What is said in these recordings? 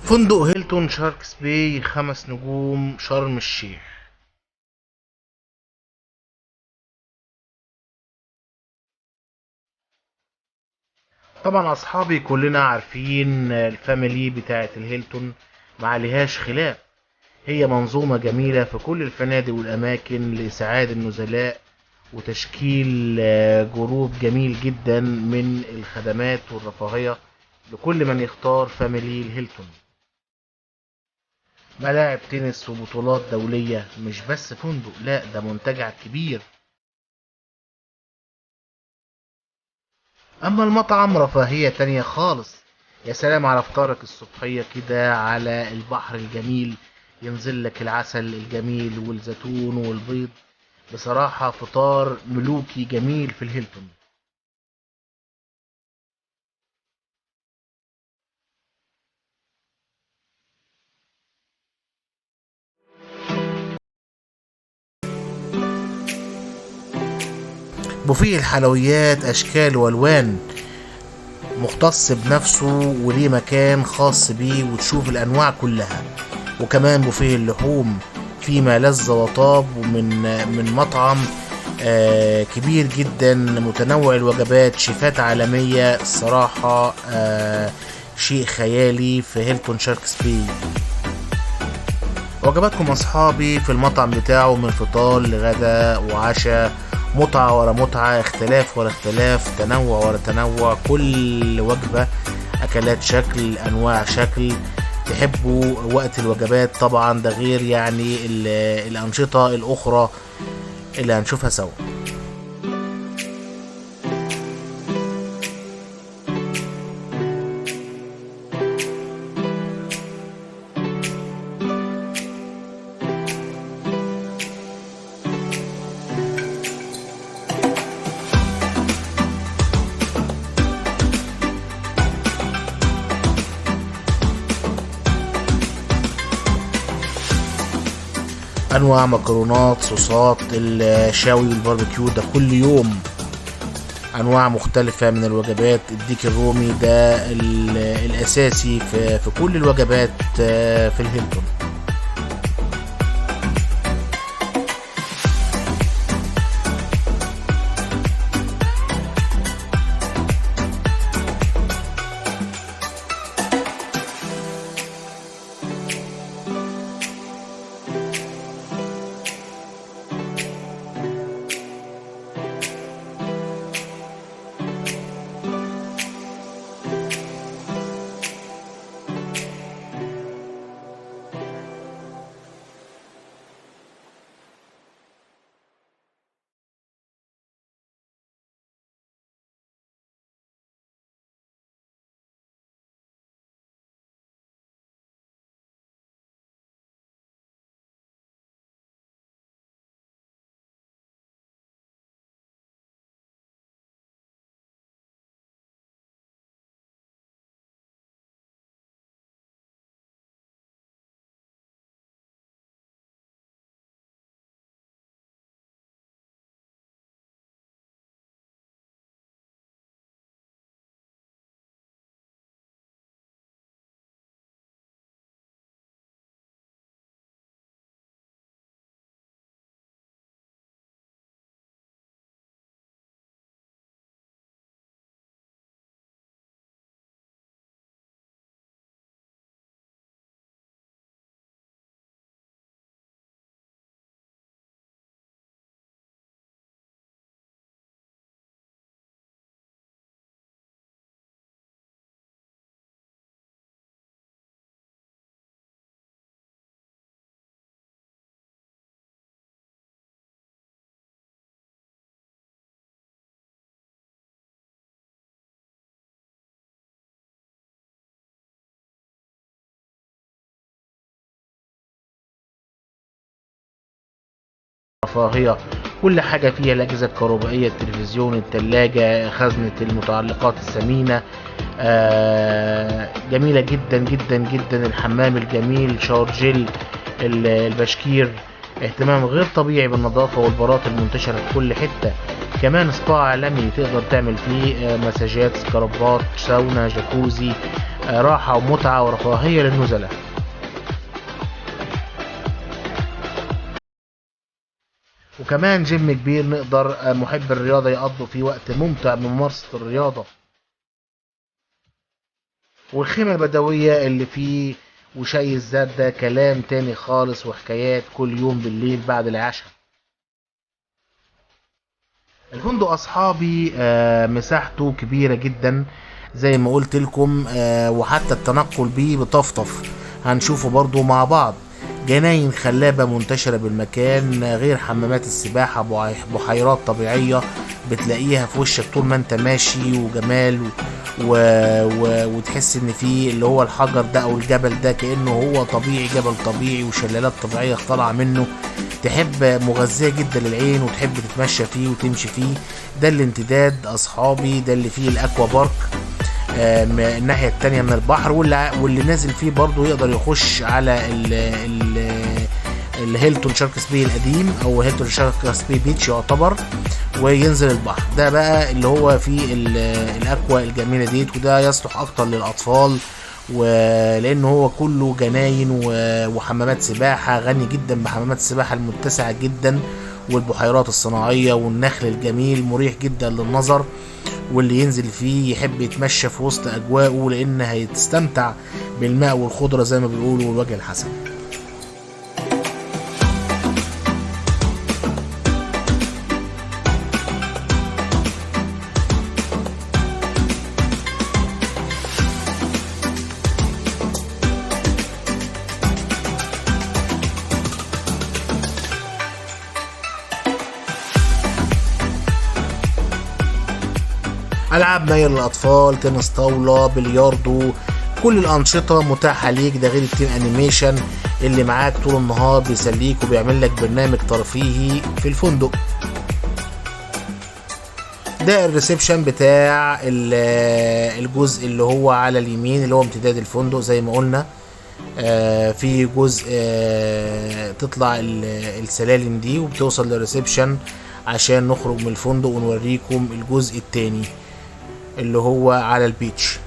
فندق هيلتون شاركس باي 5 نجوم شرم الشيخ. طبعا اصحابي كلنا عارفين الفاميلي بتاعه الهيلتون، ما عليهاش خلاف. هي منظومة جميلة في كل الفنادق والاماكن لاسعاد النزلاء وتشكيل جروب جميل جدا من الخدمات والرفاهية لكل من يختار فاميلي الهيلتون. ملاعب تنس وبطولات دولية، مش بس فندق، لا ده منتجع كبير. اما المطعم رفاهية تانية خالص. يا سلام على فطارك الصبحية كده على البحر الجميل، ينزل لك العسل الجميل والزيتون والبيض. بصراحة فطار ملوكي جميل في الهيلتون. بوفيه الحلويات اشكال والوان، مختص بنفسه وليه مكان خاص بيه وتشوف الانواع كلها. وكمان بوفيه اللحوم فيما لذ وطاب، ومن مطعم كبير جدا متنوع الوجبات، شيفات عالمية. الصراحة شيء خيالي في هيلتون شاركس بي. وجباتكم أصحابي في المطعم بتاعه من فطار لغدا وعشاء، متعة ورا متعة، اختلاف ورا اختلاف، تنوع ورا تنوع. كل وجبة أكلات شكل، أنواع شكل. تحبوا وقت الوجبات طبعا، ده غير يعني الأنشطة الأخرى اللي هنشوفها سوا. انواع مكرونات، صوصات، الشاوي والباربيكيو ده كل يوم. انواع مختلفة من الوجبات. الديك الرومي ده الاساسي في كل الوجبات في الهيلتون. رفاهية، كل حاجة فيها، الأجهزة الكهربائية، التلفزيون، التلاجة، خزنة المتعلقات الثمينة. جميلة جدا جدا جدا. الحمام الجميل، شاور جيل، البشكير، اهتمام غير طبيعي بالنظافة والبارات المنتشرة في كل حتة. كمان سبا عالمي تقدر تعمل فيه مساجات، سكرابات، ساونا، جاكوزي. راحة ومتعة ورفاهية للنزلاء. وكمان جيم كبير نقدر محب الرياضة يقضوا فيه وقت ممتع بممارسة الرياضة. والخيمة البدوية اللي فيه وشاي الزرد ده كلام تاني خالص، وحكايات كل يوم بالليل بعد العشاء. الفندق اصحابي مساحته كبيرة جدا زي ما قلت لكم، وحتى التنقل بيه بطفطف هنشوفه برضو مع بعض. جناين خلابة منتشرة بالمكان، غير حمامات السباحة، بحيرات طبيعية بتلاقيها في وشك طول ما انت ماشي، وجمال وتحس ان فيه اللي هو الحجر ده او الجبل ده كأنه هو طبيعي، جبل طبيعي وشلالات طبيعية طالعة منه، تحب مغذية جدا للعين وتحب تتمشى فيه وتمشي فيه. ده الامتداد اصحابي، ده اللي فيه الاكوا بارك الناحية التانية من البحر، واللي نازل فيه برضو يقدر يخش على الهيلتون شاركس بي القديم او هيلتون شاركس بي بيتش يعتبر، وينزل البحر. ده بقى اللي هو فيه الاكوا الجميلة ديت، وده يصلح اكتر للاطفال، ولانه هو كله جناين وحمامات سباحة، غني جدا بحمامات السباحة المتسعة جدا، والبحيرات الصناعية والنخل الجميل مريح جدا للنظر، واللي ينزل فيه يحب يتمشى في وسط اجواءه لان هيتستمتع بالماء والخضرة زي ما بيقولوا والوجه الحسن. العاب مايل للاطفال، تنس طاوله، بلياردو، كل الانشطه متاحه ليك. ده غير التيم انيميشن اللي معاك طول النهار بيسليك وبيعمل لك برنامج ترفيهي في الفندق. ده الريسبشن بتاع الجزء اللي هو على اليمين اللي هو امتداد الفندق زي ما قلنا. في جزء تطلع السلالم دي وبتوصل للريسبشن عشان نخرج من الفندق ونوريكم الجزء التاني اللي هو على البيتش.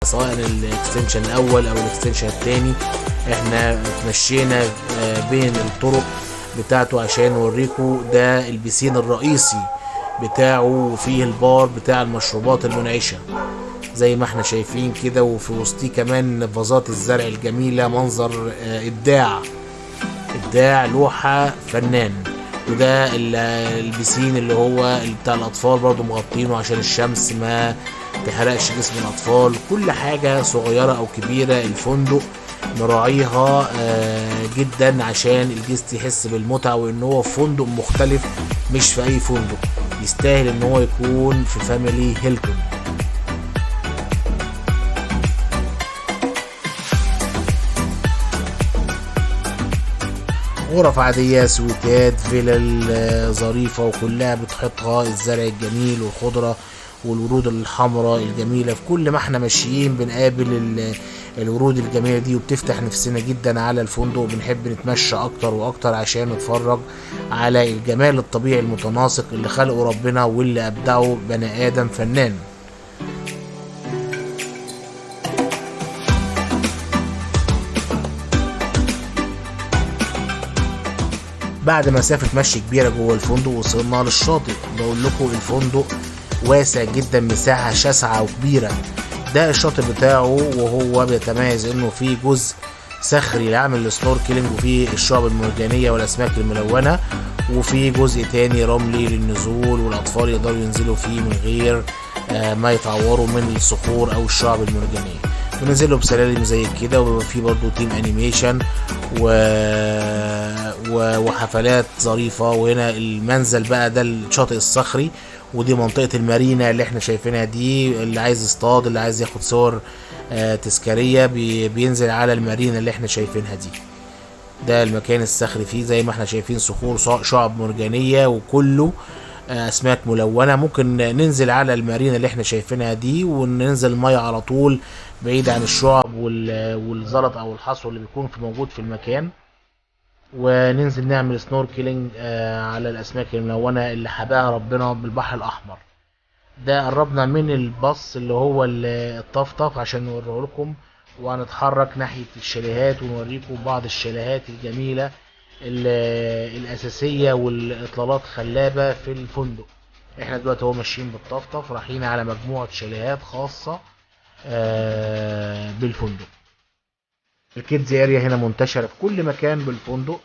سواء الاكستنشن الاول او الاكستنشن الثاني، احنا اتمشينا بين الطرق بتاعته عشان نوريكم. ده البسين الرئيسي بتاعه وفيه البار بتاع المشروبات المنعشة. زي ما احنا شايفين كده، وفي وسطيه كمان فازات الزرع الجميلة. منظر ابداع لوحة فنان. وده البسين اللي هو بتاع الاطفال برضو مغطينه عشان الشمس ما تحرقش جسم الاطفال. كل حاجة صغيرة او كبيرة الفندق مراعيها جدا عشان الجست يحس بالمتعة، وان هو فندق مختلف مش في اي فندق. يستاهل ان هو يكون في فاميلي هيلتون. غرف عادية، سويتات، فيلل ظريفة، وكلها بتحيطها الزرع الجميل والخضرة والورود الحمراء الجميلة. في كل ما احنا ماشيين بنقابل الورود الجميلة دي، وبتفتح نفسنا جدا على الفندق. بنحب نتمشى اكتر واكتر عشان نتفرج على الجمال الطبيعي المتناسق اللي خلقه ربنا واللي ابدعه بني ادم فنان. بعد مسافة مشي كبيرة جوه الفندق وصلنا للشاطئ. بقول لكم الفندق واسع جدا، مساحة شاسعة وكبيرة. ده الشاطئ بتاعه، وهو بيتميز انه فيه جزء صخري لعمل السنوركلينج وفيه الشعب المرجانية والاسماك الملونة، وفيه جزء تاني رملي للنزول، والاطفال يقدروا ينزلوا فيه من غير ما يتعوروا من الصخور او الشعب المرجانية. بننزلوا بسلالم زي كده، وبيبقى فيه برضو تيم انيميشن وحفلات ظريفة. وهنا المنزل بقى ده الشاطئ الصخري، ودي منطقة المارينا اللي احنا شايفينها دي. اللي عايز يصطاد، اللي عايز ياخد صور تذكارية بينزل على المارينا اللي احنا شايفينها دي. ده المكان الصخري فيه زي ما احنا شايفين صخور، شعب مرجانية، وكله اسماك ملونة. ممكن ننزل على المارينا اللي احنا شايفينها دي وننزل المية على طول بعيد عن الشعب والزلط او الحصو اللي بيكون موجود في المكان، وننزل نعمل سنوركلينج على الاسماك الملونة اللي حباها ربنا بالبحر الاحمر. ده قربنا من الباص اللي هو الطفطف عشان نوريه لكم، وهنتحرك ناحية الشاليهات ونوريكم بعض الشاليهات الجميلة الأساسية والإطلالات خلابة في الفندق. احنا دلوقتي هو ماشيين بالطفطف رايحين على مجموعة شاليهات خاصة بالفندق. الكيدز اريا هنا منتشرة في كل مكان بالفندق،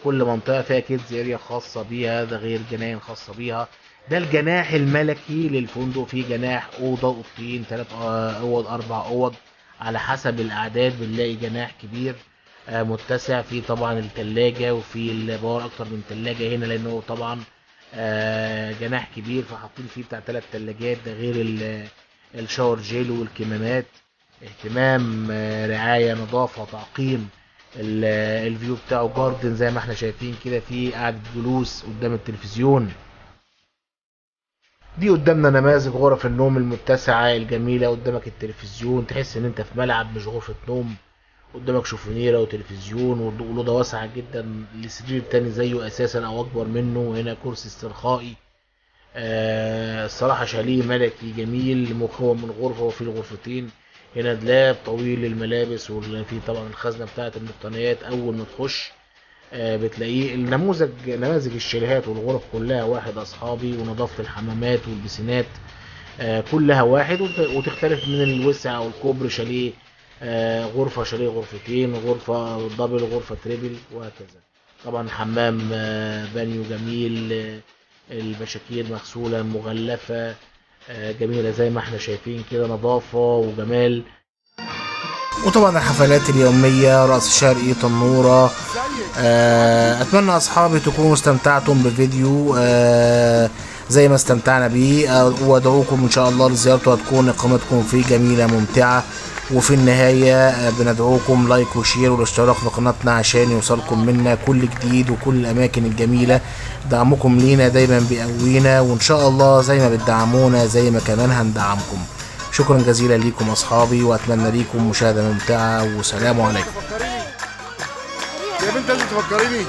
كل منطقة فيها كيدز اريا خاصة بيها، ده غير جناين خاصة بيها. ده الجناح الملكي للفندق، فيه جناح أوضة، أوضتين، 3 أوض، 4 أوض على حسب الأعداد. بنلاقي جناح كبير متسع، فيه طبعا التلاجة وفيه البار أكتر من تلاجة هنا، لأنه طبعا جناح كبير فحاطين فيه بتاع 3 تلاجات. ده غير الشاور جيل والكمامات. اهتمام، رعاية، نظافة، تعقيم. الفيو بتاعه جاردن زي ما احنا شايفين كده، فيه قعدة جلوس قدام التلفزيون. دي قدامنا نماذج غرف النوم المتسعة الجميلة. قدامك التلفزيون، تحس ان انت في ملعب مش غرفة نوم. قدامك شوفونيرة وتلفزيون، والأوضة واسعة جدا. السرير التاني زيه اساسا او اكبر منه، وهنا كرسي استرخائي. الصراحة شاليه ملكي جميل مكون من غرفة وفي الغرفتين. هنا دولاب طويل للملابس، وفي طبعا الخزنة بتاعة المقتنيات. أول ما تخش بتلاقيه نماذج الشاليهات والغرف كلها واحد أصحابي، ونظافة الحمامات والبسينات كلها واحد، وتختلف من الوسع أو الكبر. شاليه غرفة، شاليه غرفتين، غرفة دبل، غرفة تريبل، وهكذا. طبعا حمام بانيو جميل، البشاكير مغسولة مغلفة جميلة زي ما احنا شايفين كده، نظافة وجمال. وطبعا الحفلات اليومية، رأس شرقي، تنورة. اتمنى اصحابي تكونوا استمتعتم بفيديو زي ما استمتعنا بيه، وادعوكم ان شاء الله لزيارته، هتكون اقامتكم فيه جميلة ممتعة. وفي النهاية بندعوكم لايك وشير والاشتراك في قناتنا عشان يوصلكم منا كل جديد وكل الأماكن الجميلة. دعمكم لينا دايما بيقوينا، وإن شاء الله زي ما بتدعمونا زي ما كمان هندعمكم. شكرا جزيلا ليكم أصحابي، وأتمنى ليكم مشاهدة ممتعة، والسلام عليكم. يا بنت لازم تفكريني.